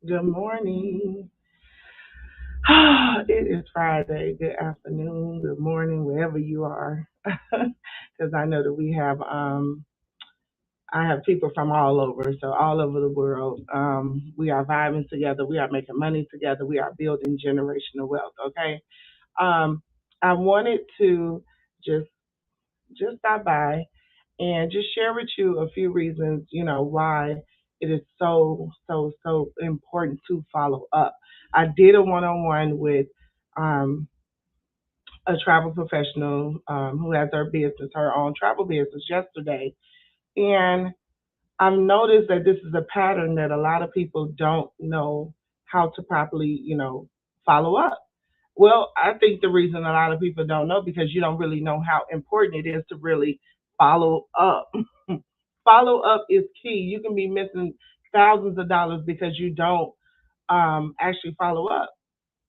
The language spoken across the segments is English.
Good morning. It is Friday. Good afternoon, good morning, wherever you are. Because I know that I have people from all over, so all over the world. We are vibing together. We are making money together. We are building generational wealth. Okay. Um, I wanted to just just stop by and just share with you a few reasons, why it is so important to follow up. I did a one-on-one with um, a travel professional who has her own travel business yesterday, and I've noticed that this is a pattern that a lot of people don't know how to properly, follow up. Well, I think the reason a lot of people don't know because you don't really know how important it is to really follow up. Follow up is key. You can be missing thousands of dollars because you don't actually follow up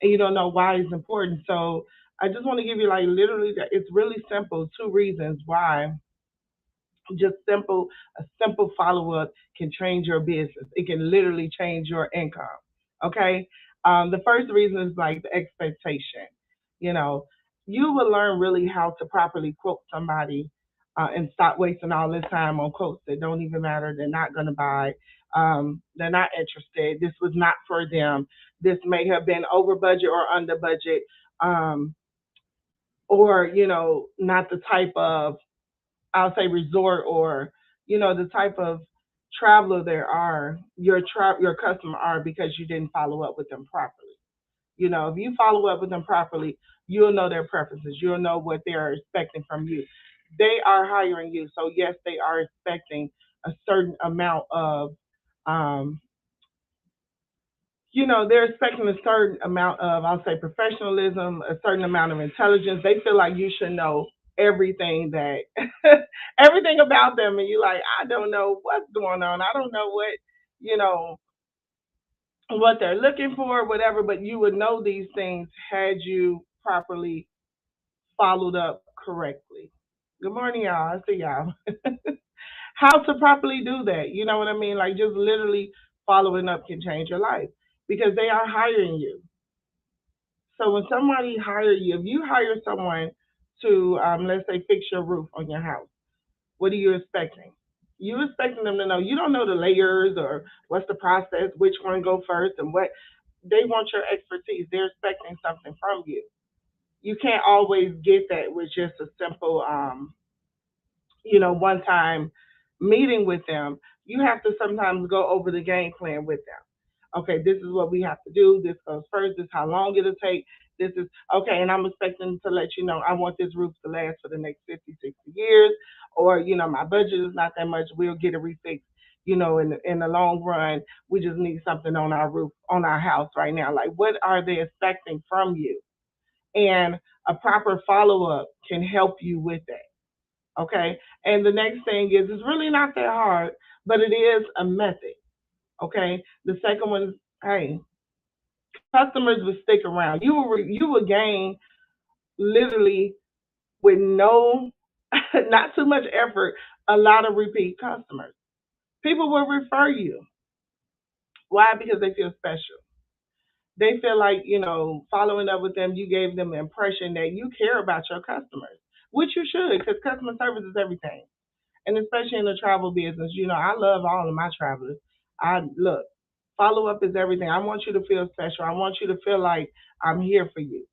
and you don't know why it's important. So I just want to give you like literally that it's really simple. Two reasons why just a simple follow up can change your business. It can literally change your income. Okay. The first reason is like the expectation. You know, you will learn really how to properly quote somebody and stop wasting all this time on quotes that don't even matter. They're not going to buy. They're not interested. This was not for them. This may have been over budget or under budget, um, or not the type of I'll say resort or the type of traveler your customer are because you didn't follow up with them properly. If you follow up with them properly, you'll know their preferences. You'll know what they are expecting from you. They are hiring you, so yes, they are expecting a certain amount of um, they're expecting a certain amount of, I'll say, professionalism, a certain amount of intelligence. They feel like you should know everything that, everything about them. And you're like, I don't know what's going on. I don't know you know, what they're looking for, whatever, but you would know these things had you properly followed up correctly. Good morning, y'all. I see y'all. How to properly do that. You know what I mean? Like just literally following up can change your life because they are hiring you. So when somebody hire you, if you hire someone to, let's say, fix your roof on your house, what are you expecting? You expecting them to know. You don't know the layers or what's the process, which one go first, and what they want your expertise. They're expecting something from you. You can't always get that with just a simple, one time meeting with them. You have to sometimes go over the game plan with them. Okay, this is what we have to do. This goes first. This is how long it'll take. This is okay, and I'm expecting to let you know I want this roof to last for the next 50, 60 years, or my budget is not that much. We'll get it refixed. In the long run, we just need something on our roof, on our house right now. Like, what are they expecting from you? And a proper follow up can help you with that. Okay. And the next thing is it's really not that hard, but it is a method. Okay. The second one is, hey, customers will stick around. You will gain literally with no, not too much effort, a lot of repeat customers. People will refer you. Why? Because they feel special. They feel like, following up with them, you gave them the impression that you care about your customers, which you should, because customer service is everything. And especially in the travel business, I love all of my travelers. I look, follow up is everything. I want you to feel special. I want you to feel like I'm here for you.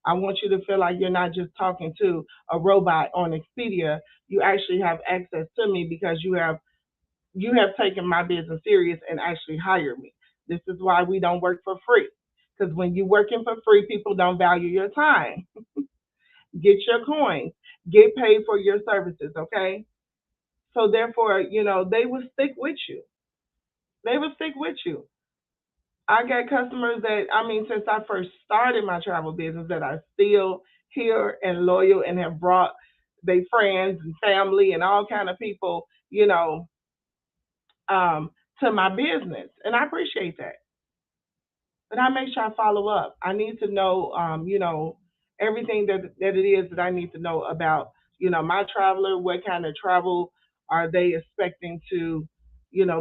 I want you to feel like you're not just talking to a robot on Expedia. You actually have access to me because you have taken my business serious and actually hired me. This is why we don't work for free. Because when you're working for free, people don't value your time. Get your coins. Get paid for your services, okay? So therefore, they will stick with you. They will stick with you. I got customers that since I first started my travel business that are still here and loyal and have brought their friends and family and all kind of people, to my business. And I appreciate that. But I make sure I follow up. I need to know, everything that it is that I need to know about, my traveler, what kind of travel are they expecting to,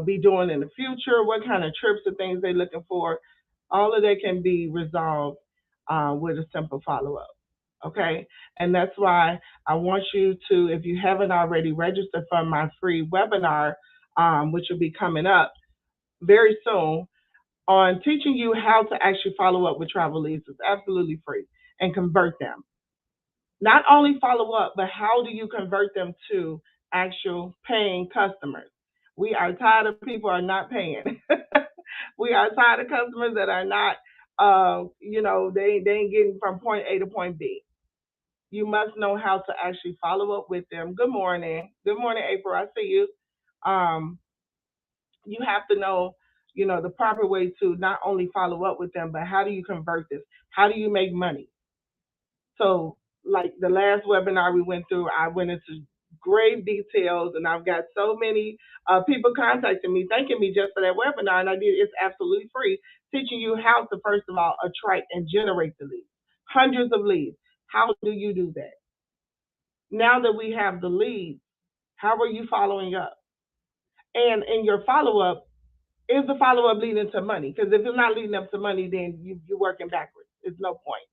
be doing in the future, what kind of trips and things they're looking for. All of that can be resolved with a simple follow up. Okay. And that's why I want you to, if you haven't already, register for my free webinar, which will be coming up very soon on teaching you how to actually follow up with travel leads. It's absolutely free and convert them. Not only follow up, but how do you convert them to actual paying customers? We are tired of people are not paying. We are tired of customers that are not, they ain't getting from point A to point B. You must know how to actually follow up with them. Good morning. Good morning, April. I see you. Um, you have to know, the proper way to not only follow up with them, but how do you convert this? How do you make money? So, like the last webinar we went through, I went into grave details, and I've got so many people contacting me, thanking me just for that webinar, and I did. It's absolutely free, teaching you how to first of all attract and generate the leads, hundreds of leads. How do you do that? Now that we have the leads, how are you following up? And in your follow up, is the follow up leading to money? Because if it's not leading up to money, then you're working backwards. It's no point.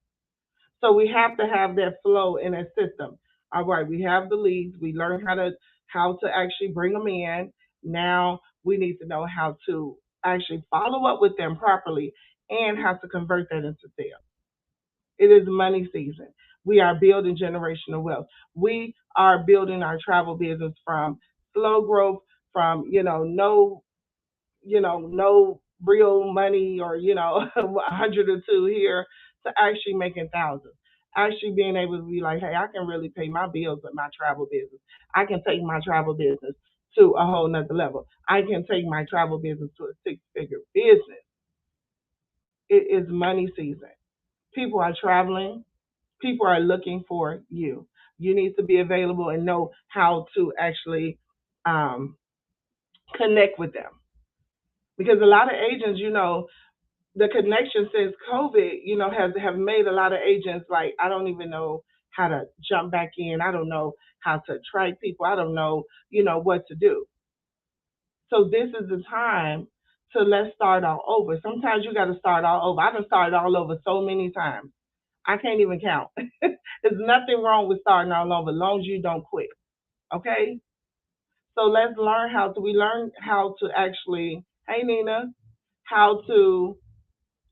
So we have to have that flow in a system. All right, we have the leads. We learn how to actually bring them in. Now we need to know how to actually follow up with them properly and how to convert that into sales. It is money season. We are building generational wealth. We are building our travel business from slow growth, from no real money or, 100 or 2 here to actually making thousands. Actually being able to be like, hey, I can really pay my bills with my travel business. I can take my travel business to a whole nother level. I can take my travel business to a six-figure business. It is money season. People are traveling. People are looking for you. You need to be available and know how to actually um, connect with them. Because a lot of agents, the connection since COVID, has have made a lot of agents like, I don't even know how to jump back in. I don't know how to attract people. I don't know, what to do. So this is the time to let's start all over. Sometimes you got to start all over. I've been started all over so many times. I can't even count. There's nothing wrong with starting all over as long as you don't quit. Okay? So let's learn how to we learn how to actually, hey Nina, how to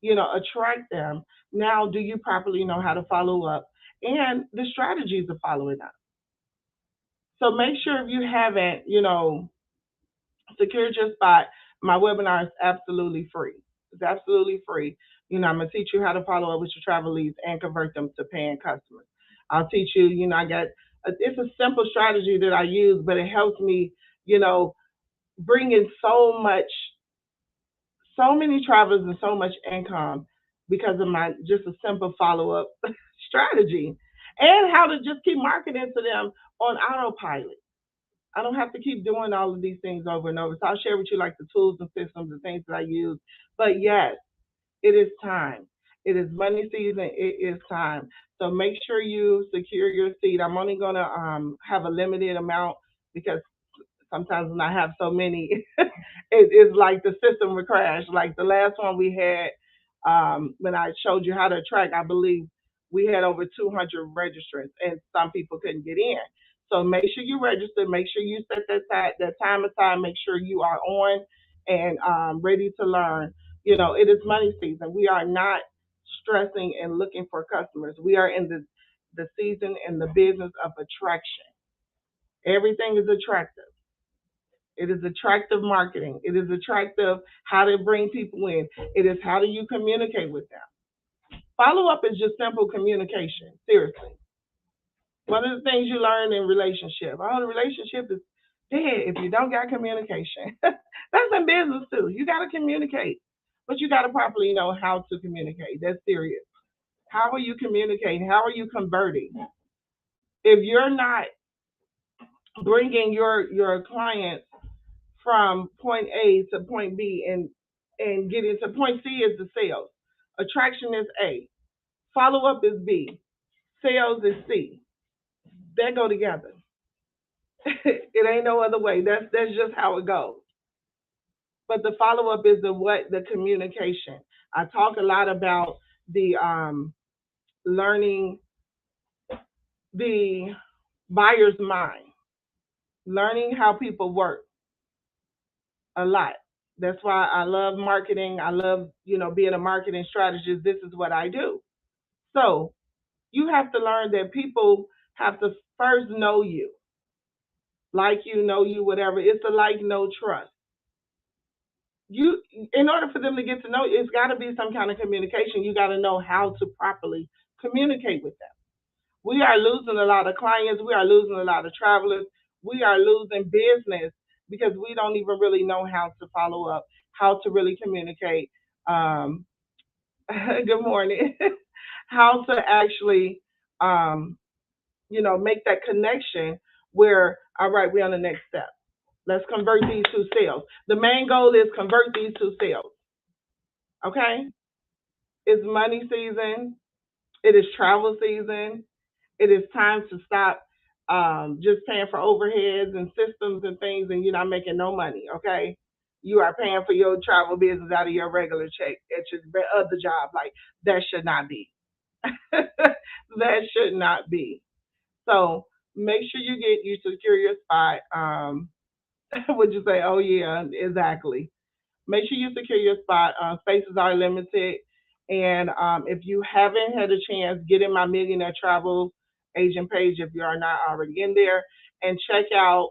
attract them. Now, do you properly know how to follow up and the strategies of following up? So make sure if you haven't, secured your spot, my webinar is absolutely free. It's absolutely free. I'm gonna teach you how to follow up with your travel leads and convert them to paying customers. I'll teach you. I got it's a simple strategy that I use, but it helps me, you know, bring in so many travelers and so much income because of my just a simple follow up strategy and how to just keep marketing to them on autopilot. I don't have to keep doing all of these things over and over. So I'll share with you like the tools and systems and things that I use. But yes, it is time. It is money season. It is time. So make sure you secure your seat. I'm only gonna have a limited amount because sometimes when I have so many, it is like the system would crash. Like the last one we had, when I showed you how to track, I believe we had over 200 registrants, and some people couldn't get in. So make sure you register. Make sure you set that time aside. Make sure you are on and ready to learn. It is money season. We are not stressing and looking for customers. We are in the season and the business of attraction. Everything is attractive. It is attractive marketing. It is attractive how to bring people in. It is how do you communicate with them. Follow up is just simple communication. Seriously. One of the things you learn in relationship. The relationship is dead if you don't got communication. That's in business too. You got to communicate, but you got to properly know how to communicate. That's serious. How are you communicating? How are you converting? If you're not bringing your clients from point A to point B and getting to point C is the sales. Attraction is A. Follow up is B. Sales is C. They go together. It ain't no other way. That's just how it goes. But the follow up is the communication. I talk a lot about the learning the buyer's mind, learning how people work a lot. That's why I love marketing. I love, being a marketing strategist. This is what I do. So you have to learn that people have to first know you, like you, know you, whatever. It's a like, no trust. You, in order for them to get to know you, it's got to be some kind of communication. You got to know how to properly communicate with them. We are losing a lot of clients. We are losing a lot of travelers. We are losing business because we don't even really know how to follow up, how to really communicate. Um, good morning. How to actually, um, make that connection where, all right, we're on the next step. Let's convert these two sales. The main goal is convert these two sales. Okay? It's money season. It is travel season. It is time to stop just paying for overheads and systems and things, and you're not making no money. Okay, you are paying for your travel business out of your regular check at your other job. Like that should not be. That should not be. So make sure you secure your spot. Would you say? Oh yeah, exactly. Make sure you secure your spot. Spaces are limited. And if you haven't had a chance, get in my Millionaire Travel agent page if you are not already in there and check out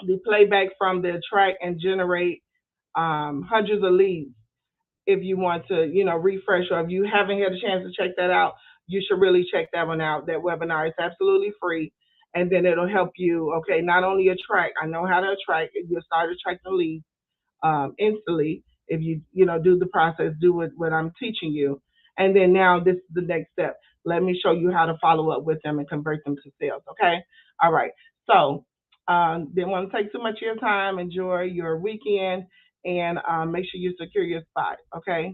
the playback from the track and generate hundreds of leads if you want to, refresh, or if you haven't had a chance to check that out, you should really check that one out. That webinar is absolutely free. And then it'll help you, okay, not only attract, I know how to attract, you'll start attracting leads instantly if you do the process, do what I'm teaching you. And then now this is the next step. Let me show you how to follow up with them and convert them to sales. Okay. All right. So didn't want to take too much of your time. Enjoy your weekend and make sure you secure your spot. Okay.